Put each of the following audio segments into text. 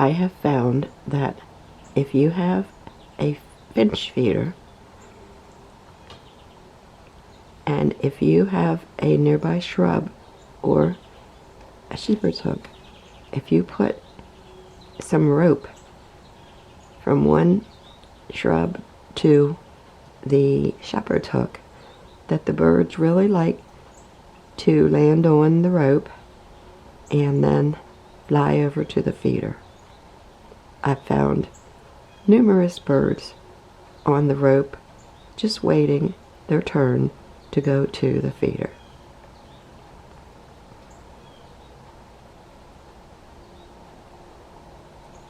I have found that if you have a finch feeder, and if you have a nearby shrub or a shepherd's hook, if you put some rope from one shrub to the shepherd's hook, that the birds really like to land on the rope and then fly over to the feeder. I've found numerous birds on the rope just waiting their turn to go to the feeder.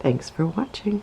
Thanks for watching.